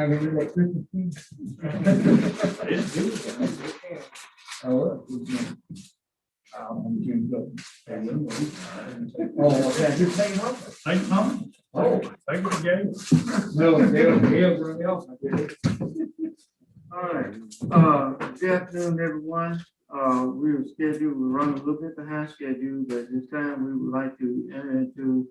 I can do that Christmas tree. It's good. Oh, I'm doing good. Oh, okay, just take them up. Take them. Oh. Take them again. No, they'll bring it up. All right, good afternoon, everyone. We were scheduled, we're running a little bit behind schedule, but this time we would like to enter into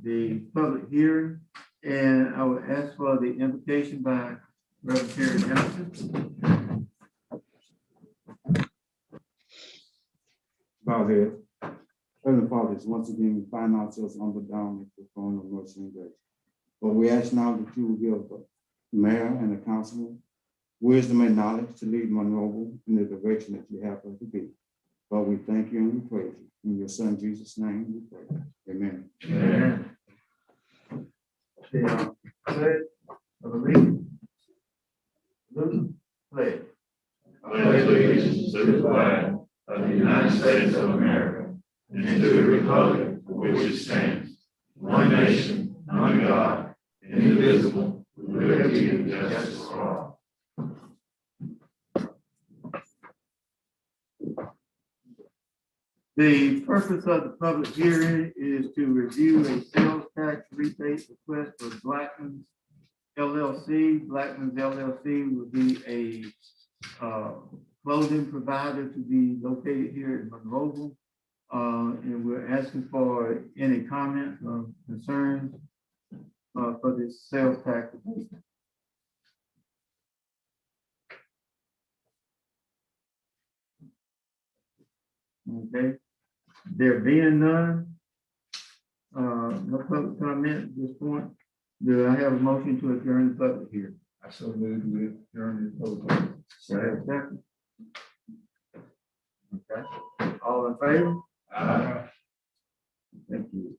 the public hearing. And I would ask for the invitation by Reverend Terry Emerson. Bow head. Heavenly Father, once again, we find ourselves humble down at the throne of mercy and grace. But we ask now that you will give the mayor and the councilman wisdom and knowledge to lead Monroeville in the direction that you have us to be. But we thank you and we praise you. In your son Jesus' name we pray. Amen. Amen. The pledge of allegiance. Luke, pledge. I pledge allegiance to the flag of the United States of America and to the republic for which it stands, one nation, under God, indivisible, with liberty and justice for all. The purpose of the public hearing is to review a sales tax rebate request for Blackman's LLC. Blackman's LLC will be a clothing provider to be located here in Monroeville. And we're asking for any comments or concerns for this sales tax rebate. Okay, there being none, no public comment at this point. Do I have a motion to adjourn the public hearing? I so moved with during the public. Do I have a second? Okay, all in favor? Thank you.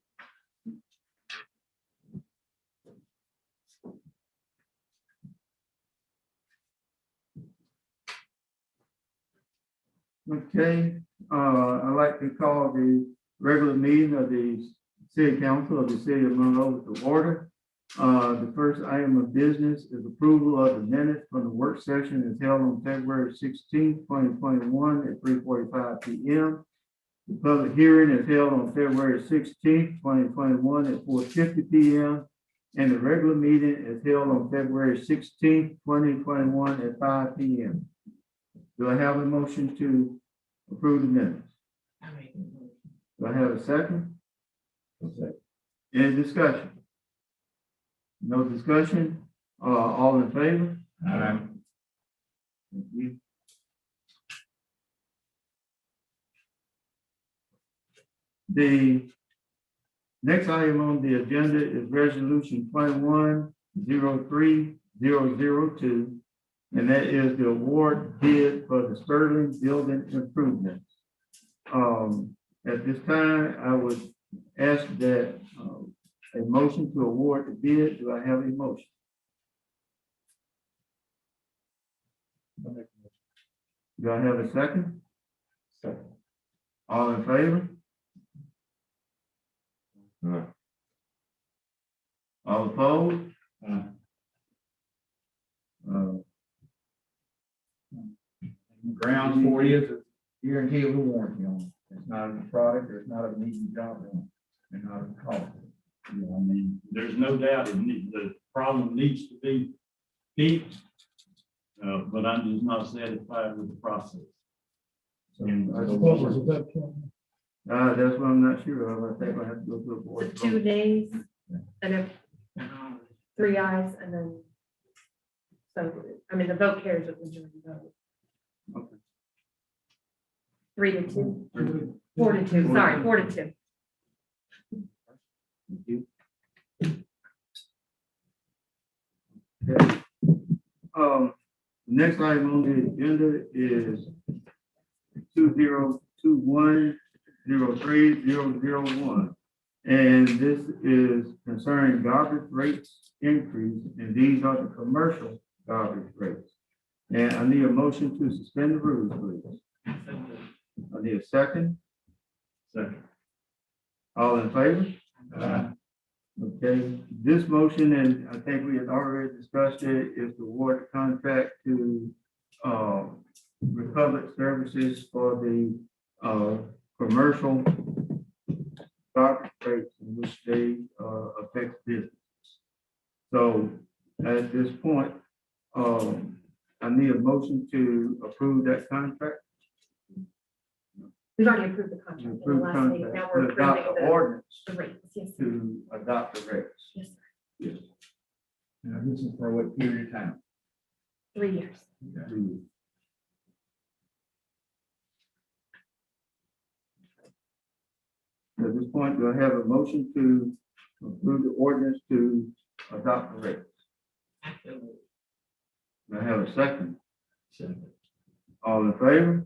Okay, I'd like to call the regular meeting of the City Council of the City of Monroeville to order. The first item of business is approval of the minutes from the work session is held on February 16th, 2021 at 3:45 p.m. The public hearing is held on February 16th, 2021 at 4:50 p.m. And the regular meeting is held on February 16th, 2021 at 5 p.m. Do I have a motion to approve the minutes? Do I have a second? Any discussion? No discussion? All in favor? Thank you. The next item on the agenda is resolution 21-03-002. And that is the award bid for the Sterling building improvements. At this time, I would ask that a motion to award the bid. Do I have a motion? Do I have a second? Second. All in favor? All opposed? Grounds for you is a guarantee of the warranty on it. It's not a product, or it's not an easy job done. It's not a cost. You know, I mean, there's no doubt the problem needs to be fixed, but I'm just not satisfied with the process. So that's what was it? That's what I'm not sure of. I think I have to go to the board. The 2 days and if 3 ayes and then, so, I mean, the vote carries with majority vote. Okay. 3-2, 4-2, sorry, 4-2. Thank you. Okay. Next item on the agenda is 2021-03-001. And this is concerning garbage rates increase, and these are the commercial garbage rates. And I need a motion to suspend the rules, please. I need a second. Second. All in favor? Okay, this motion, and I think we had already discussed it, is to award the contract to Republic Services for the commercial garbage rates in which they affect business. So at this point, I need a motion to approve that contract. We've already approved the contract in the Approve last meeting. contract Now we're to adopt approving the ordinance the rates. Yes, sir. to adopt the rates. Yes, sir. Yes. Now, this is for what period of time? 3 years. At this point, do I have a motion to approve the ordinance to adopt the rates? Do I have a second? Second. All in favor?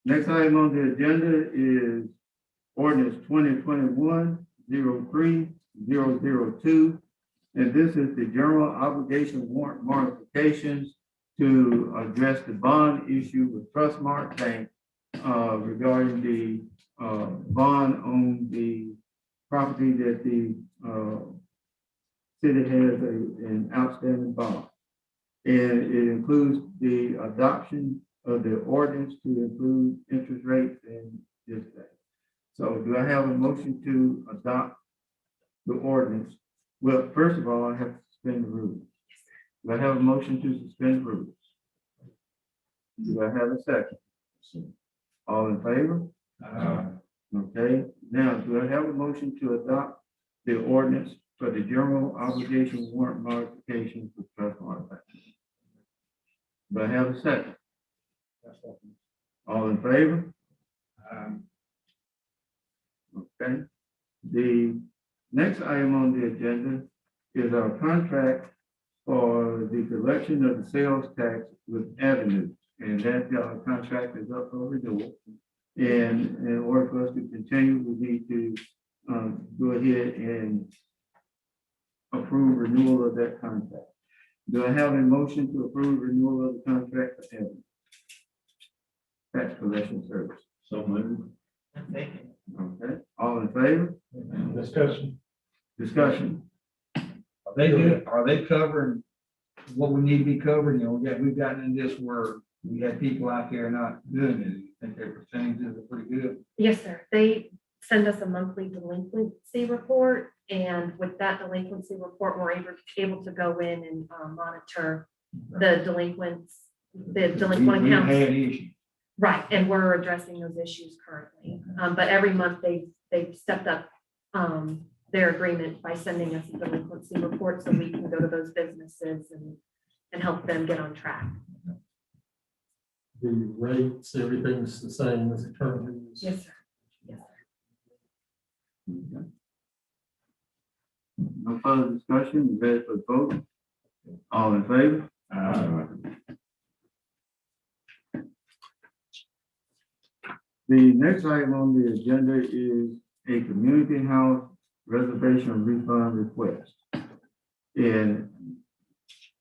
Next item on the agenda is ordinance 2021-03-002. And this is the general obligation warrant modifications to address the bond issue with Trustmark Bank regarding the bond on the property that the city has an outstanding bond. And it includes the adoption of the ordinance to include interest rates and this thing. So do I have a motion to adopt the ordinance? Well, first of all, I have to suspend the rules. Do I have a motion to suspend rules? Do I have a second? All in favor? Okay, now, do I have a motion to adopt the ordinance for the general obligation warrant modifications for Trustmark Bank? Do I have a second? All in favor? Okay, the next item on the agenda is our contract for the collection of the sales tax with Avenue. And that contract is up for renewal. And in order for us to continue, we need to go ahead and approve renewal of that contract. Do I have a motion to approve renewal of the contract for Avenue tax collection service? So moved. Okay, all in favor? Discussion. Discussion. Are they good? Are they covering what we need to be covered? You know, we've gotten in this where we had people out there not doing it. You think their percentages are pretty good? Yes, sir. They send us a monthly delinquency report, and with that delinquency report, we're able to go in and monitor the delinquent We accounts. had issues. Right, and we're addressing those issues currently. But every month they've stepped up their agreement by sending us a delinquency report so we can go to those businesses and help them get on track. The rates, everything's the same as it currently is. Yes, sir. Yes, sir. Okay. No further discussion, ready for the vote? All in favor? The next item on the agenda is a community house reservation refund request. And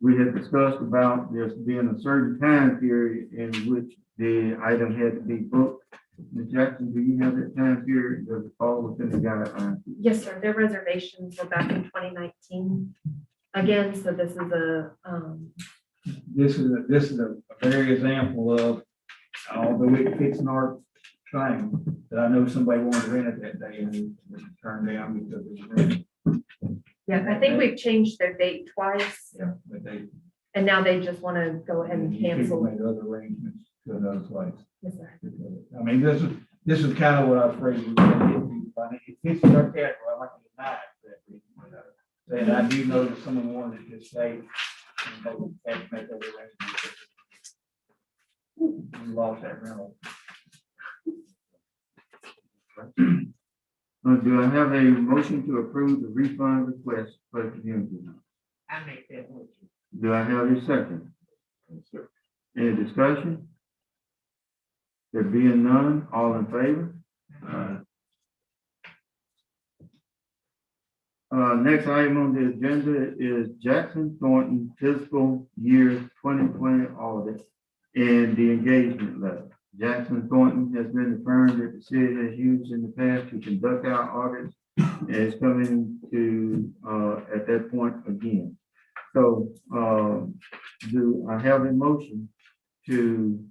we had discussed about there being a certain time period in which the item had to be booked. Ms. Jackson, do you have that time period? Does it fall within the guidelines? Yes, sir. Their reservations were back in 2019. Again, so this is a very example of, although it fits in our thing, that I know somebody wanted to rent it that day and it was turned down because it was rented. yeah, I think we've changed their date twice, Yeah, but they. and now they just want to go ahead and People cancel. made other arrangements to another place. Yes, sir. I mean, this is kind of what I was afraid we were gonna get to. I mean, it fits in our category. I'm not gonna deny it for that reason, but, and I do know that someone wanted to just stay and they had to make other arrangements. We lost that rental. Do I have a motion to approve the refund request for the community house? I make that motion. Do I have a second? Any discussion? There being none, all in favor? Next item on the agenda is Jackson Thornton fiscal year 2020 audit and the engagement letter. Jackson Thornton has been the firm that the city has used in the past to conduct our audits, and it's coming to, at that point again. So, do I have a motion to,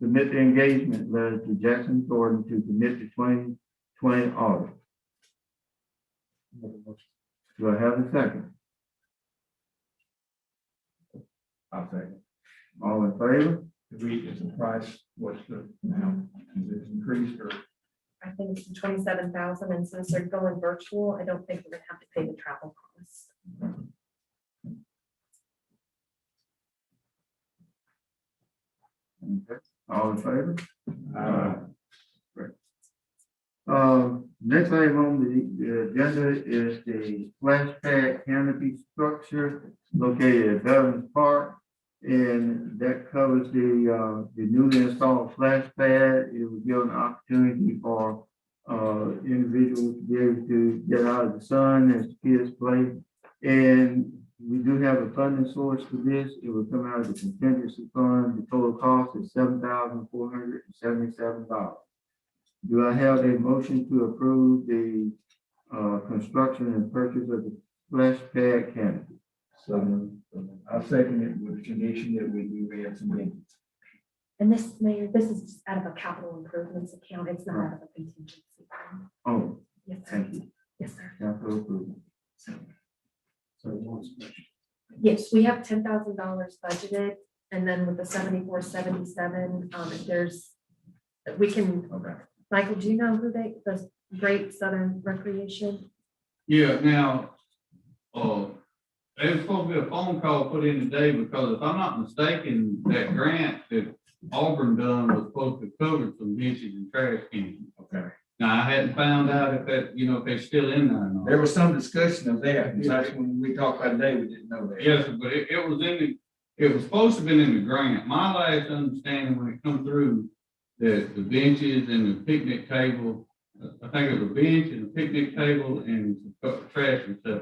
submit the engagement letter to Jackson Thornton to commit the 2020 audit? Do I have a second? I'll say, All in favor? is the price, what's the, now, is it increased or? I think it's 27,000, and since they're going virtual, I don't think we're gonna have to pay the travel costs. Okay. All in favor? Great. Next item on the agenda is the splash pad canopy structure located at Veterans Park. And that covers the newly installed splash pad. It will give an opportunity for individuals to be able to get out of the sun as kids play. And we do have a funding source for this. It will come out of the contingency fund. The total cost is $7,477. Do I have a motion to approve the construction and purchase of the splash pad canopy? So I'll second it with the condition that we do have some maintenance. And this, Mayor, this is just out of a capital improvements account. It's not out of a contingency fund. Oh, Yes, sir. thank you. Yes, sir. Capital approval. Yes, we have $10,000 budgeted, and then with the 7477, if there's, we can, Okay. Michael, do you know who the Great Southern Recreation? Yeah, now, there's supposed to be a phone call put in today, because if I'm not mistaken, that grant that Auburn done was supposed to cover some benches and trash cans. Okay. Now, I hadn't found out if that, if they're still in there or not. There was some discussion of that, because that's when we talked about today, we didn't know that. Yes, but it was it was supposed to have been in the grant. My last understanding when it come through, that the benches and the picnic table, I think it was a bench and a picnic table and some trash and stuff.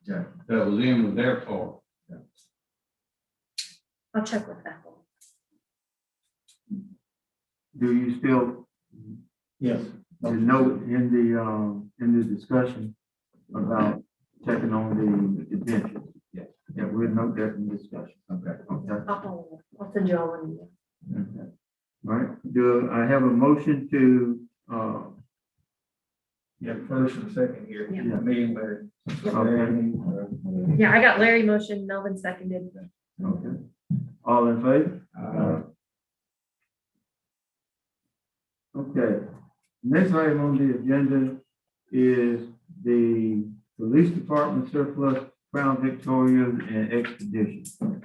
Yeah. That was in with their part. I'll check with that one. Do you still Yes. note in the discussion about checking on the benches? Yes. Yeah, we'll note that in discussion. Okay. Okay. I'll follow up. I'll send you all an email. Okay. All right, do I have a motion to, Yeah, first and second here. Yeah. Me and Larry. Okay. Yeah, I got Larry motion, Melvin seconded. okay, all in favor? Okay, next item on the agenda is the police department surplus Crown Victoria and Expedition.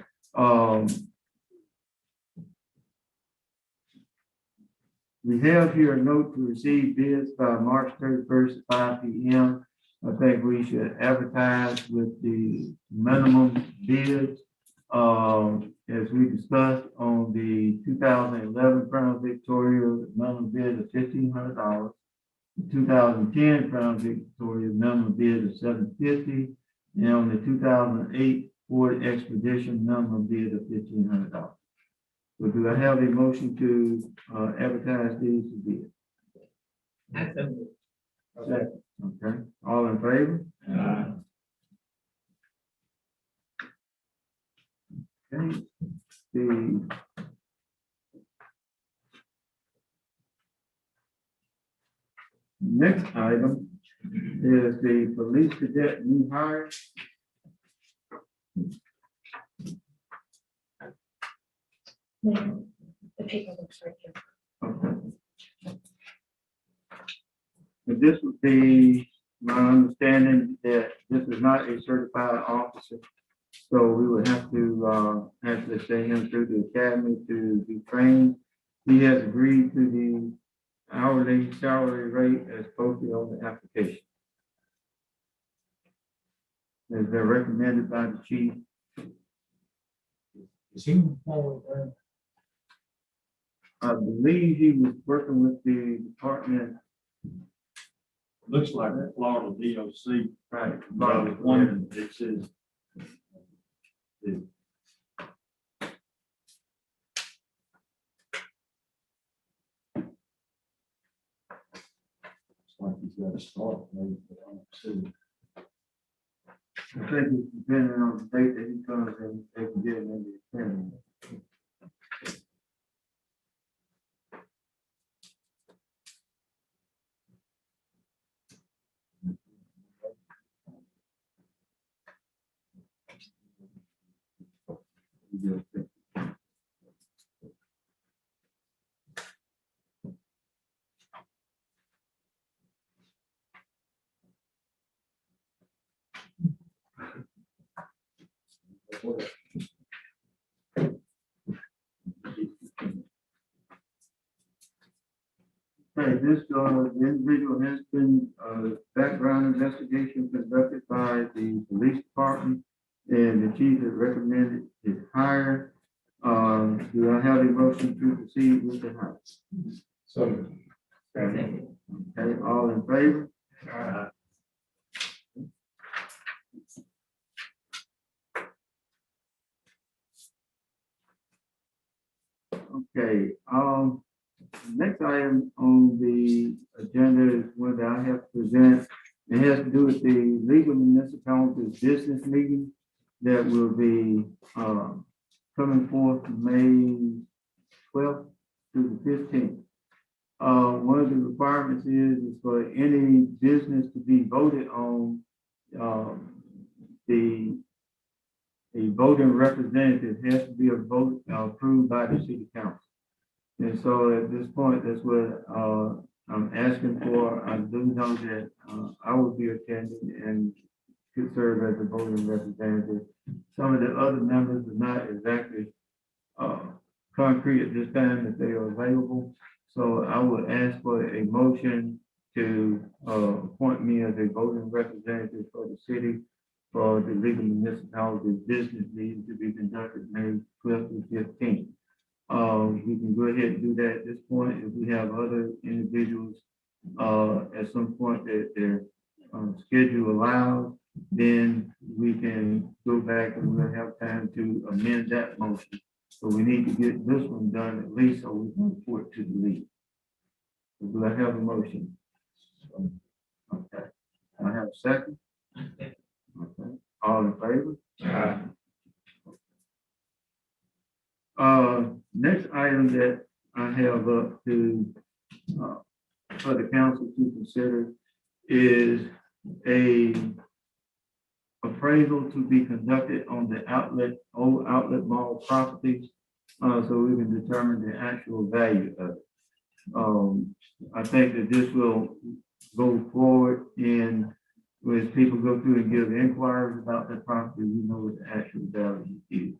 We have here a note to receive bids by March 31st at 5 p.m. I think we should advertise with the minimum bids. As we discussed on the 2011 Crown Victoria, minimum bid of $1,500. The 2010 Crown Victoria, minimum bid of $750. And on the 2008 Ford Expedition, minimum bid of $1,500. So do I have a motion to advertise these bids? Second. Okay, all in favor? Okay, the next item is the police cadet new hire. Mayor, the paperwork's right here. Okay. But this would be my understanding that this is not a certified officer. So we would have to actually send him through the academy to be trained. He has agreed to the hourly salary rate as posted on the application. As they're recommended by the chief. Is he employed, I believe he was working with the department. Looks like that Florida DOC, Right. one that says. start, maybe, but I don't see. I think it's depending on the date that he comes in, they can get it in the agenda. Okay, this, the individual has been, background investigation conducted by the police department, and the chief has recommended his hire. Do I have a motion to proceed with the hire? So. Okay, all in favor? Okay, next item on the agenda is one that I have to present. It has to do with the legal municipalities business meeting that will be, coming forth May 12th to the 15th. One of the requirements is for any business to be voted on, a voting representative has to be a vote approved by the city council. And so at this point, that's what I'm asking for. I do know that I will be attending and could serve as a voting representative. Some of the other members are not exactly concrete at this time that they are available. So I would ask for a motion to appoint me as a voting representative for the city for the legal municipality business meeting to be conducted May 12th to 15th. We can go ahead and do that at this point. If we have other individuals at some point that their schedule allows, then we can go back and we'll have time to amend that motion. So we need to get this one done at least so we can report to the league. So do I have a motion? Okay. I have a second? Okay. All in favor? Next item that I have up to, for the council to consider is a appraisal to be conducted on the old outlet mall properties, so we can determine the actual value of it. I think that this will go forward, and as people go through and give inquiries about the property, we know what the actual value is.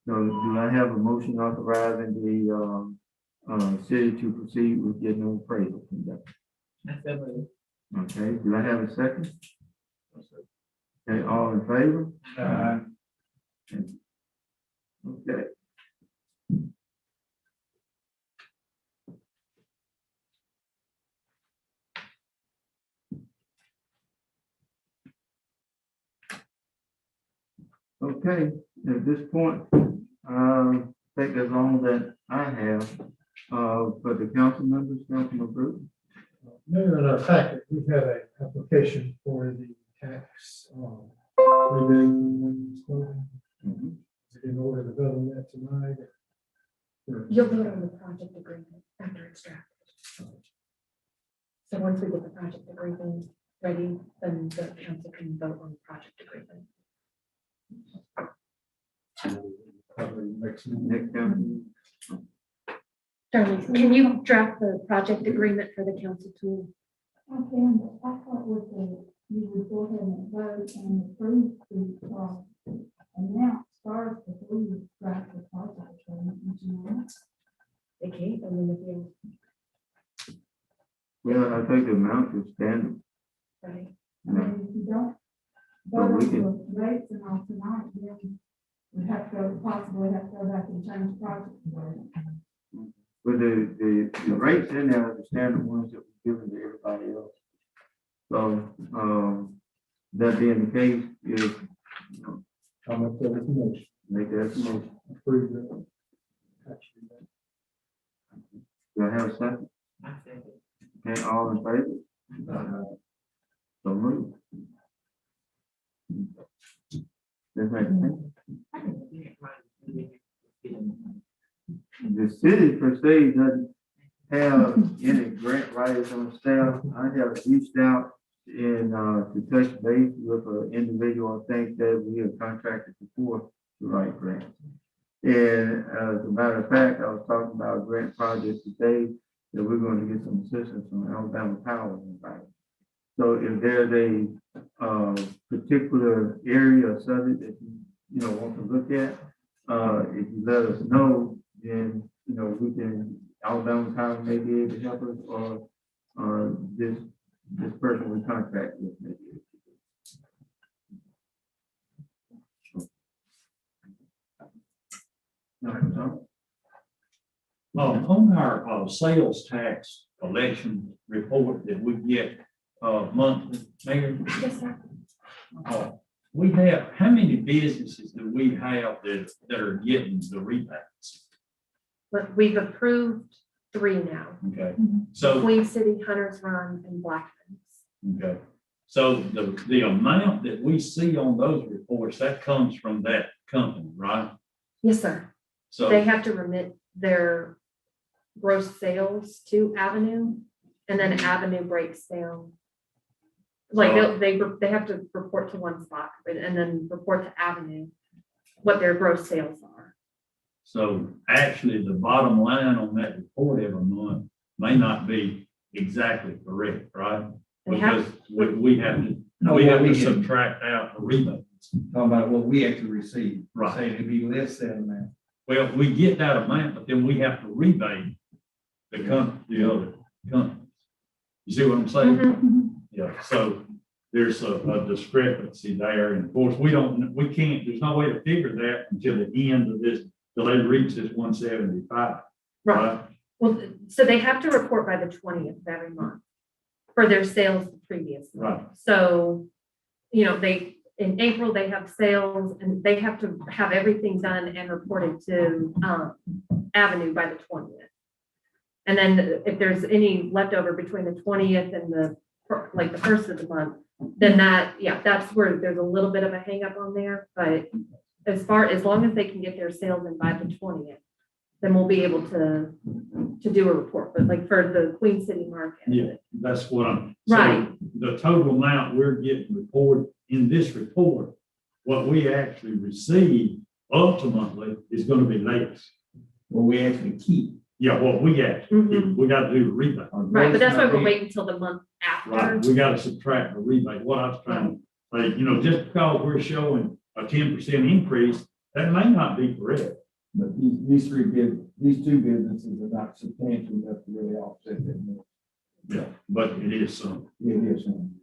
So do I have a motion authorizing the city to proceed with getting an appraisal conducted? Okay, do I have a second? Okay, all in favor? Okay. Okay, at this point, I think that's all that I have, for the council members, councilman Brewer. Mayor, in our packet, we have an application for the tax rebate. Is it in order to vote on that tonight? You'll vote on the project agreement after it's drafted. So once we get the project agreement ready, then the council can vote on the project agreement. Next council. Charlie, can you draft the project agreement for the council to? I can, but I thought with the, you would go ahead and vote and approve the amount first before you draft the project agreement, would you know? Okay, and then if you, Well, I think the amount is standard. right, I mean, if you don't Well, vote we on can- the rates and all tonight, then we have to go, possibly have to go back and change the project agreement. But the rates in there are the standard ones that were given to everybody else. So, that being the case, if, I'll make that motion. make that a motion. Approve that. Tax rebate. Do I have a second? Okay, all in favor? So move. That's right. The city per se doesn't have any grant writers on staff. I have reached out and to touch base with an individual I think that we have contracted before to write grants. And as a matter of fact, I was talking about a grant project today that we're going to get some assistance from Alabama Power and Light. So if there's a particular area or subject that you know want to look at, if you let us know, then you know we can Alabama Power may be able to help us, or this person we contract with may be able to. No, On our sales tax collection report that we get monthly, Mayor, Yes, sir. we have, how many businesses do we have that are getting the rebates? But we've approved 3 now. Okay, so, Queen City, Hunters Run, and Blackman's. okay, so the amount that we see on those reports, that comes from that company, right? Yes, sir. So. They have to remit their gross sales to Avenue, and then Avenue breaks down. Like they have to report to one spot, and then report to Avenue what their gross sales are. So actually, the bottom line on that report every month may not be exactly correct, right? They Because have- we have to subtract out the rebates. Talking about what we actually receive. Right. Saying it'd be less than that. Well, we get that amount, but then we have to rebate the other companies. You see what I'm saying? Mhm. Yeah, so there's a discrepancy there, and of course, we can't, there's no way to figure that until the end of this, till they reach this 175. Right. Well, so they have to report by the 20th of every month for their sales the previous month. Right. So, you know, in April, they have sales and they have to have everything done and reported to Avenue by the 20th. And then if there's any leftover between the 20th and the first of the month, then that's where there's a little bit of a hang up on there. But as long as they can get their sales in by the 20th, then we'll be able to do a report. But like for the Queen City market. Yeah, that's what I'm. Right. So the total amount we're getting reported in this report, what we actually receive ultimately is going to be less. What we actually keep. Yeah, what we actually, Mhm. we got to do the rebate. Right, but that's why we're waiting until the month after. Right, we got to subtract the rebate. What I was trying to say, you know, just because we're showing a 10% increase, that may not be correct. But these two businesses are not substantial enough to really offset that. Yeah, but it is some. It is some.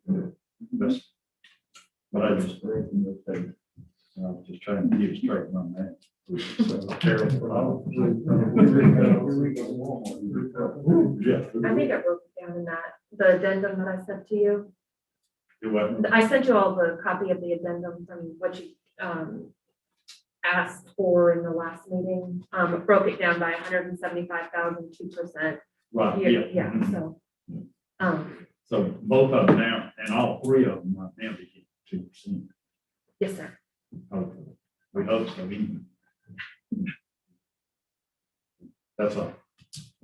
But I just correcting those things. I was just trying to get it straight on that. So terrible. Yeah. I think I broke it down in the addendum that I sent to you. It wasn't. I sent you all the copy of the addendum from what you asked for in the last meeting. Broke it down by 175,000, 2%. Right, yeah. Yeah, so. So both of them now, and all 3 of them right now, they get 2%. Yes, sir. Hopefully. We hope so. Anyway. That's all.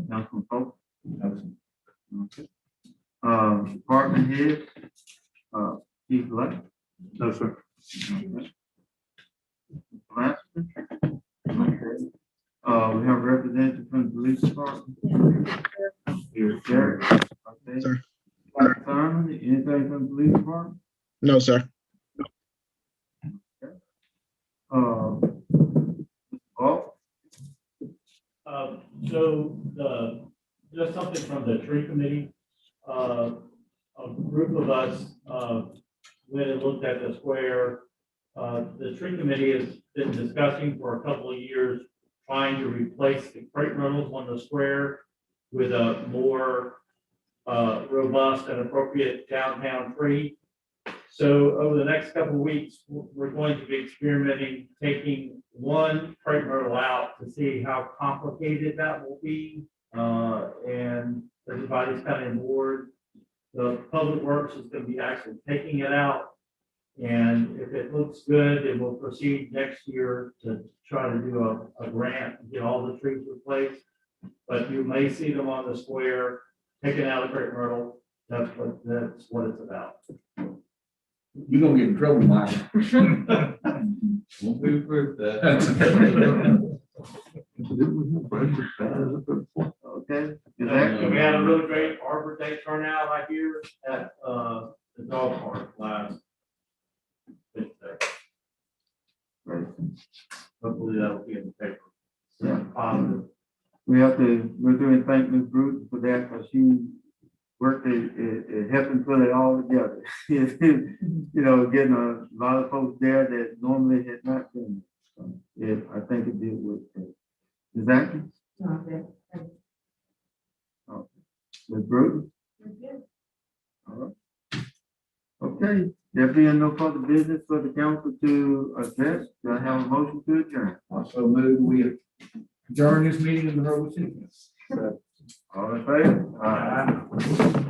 Councilman Pope? Okay. Department head, Chief Light? No, sir. Last? Okay. We have a representative from the police department. Here's Derek. Okay. Sir. Simon, anything from the police department? No, sir. Oh, Just something from the tree committee. A group of us went and looked at the square. The tree committee has been discussing for a couple of years, trying to replace the crepe myrtles on the square with a more robust and appropriate downtown tree. So over the next couple of weeks, we're going to be experimenting, taking one crepe myrtle out to see how complicated that will be. And everybody's kind of bored. The Public Works is gonna be actually taking it out. And if it looks good, then we'll proceed next year to try to do a grant, and get all the trees replaced. But you may see them on the square, taken out of Great Myrtle. That's what it's about. You're gonna get in trouble, Mike. Won't be approved that. Okay, is And that, we had a really great Arbor Day turnout out here at, the dog park last Wednesday. Hopefully that'll be in the paper. Yeah. Positive. we're doing thank Ms. Bruton for that, because she worked it helping put it all together. You know, getting a lot of folks there that normally had not been. So, yeah, I think it did work. Exactly. Ms. Bruton? All right. Okay, there being no further business for the council to address, do I have a motion to adjourn? Also move, we adjourn this meeting in the Monroeville City. All in favor? Aye.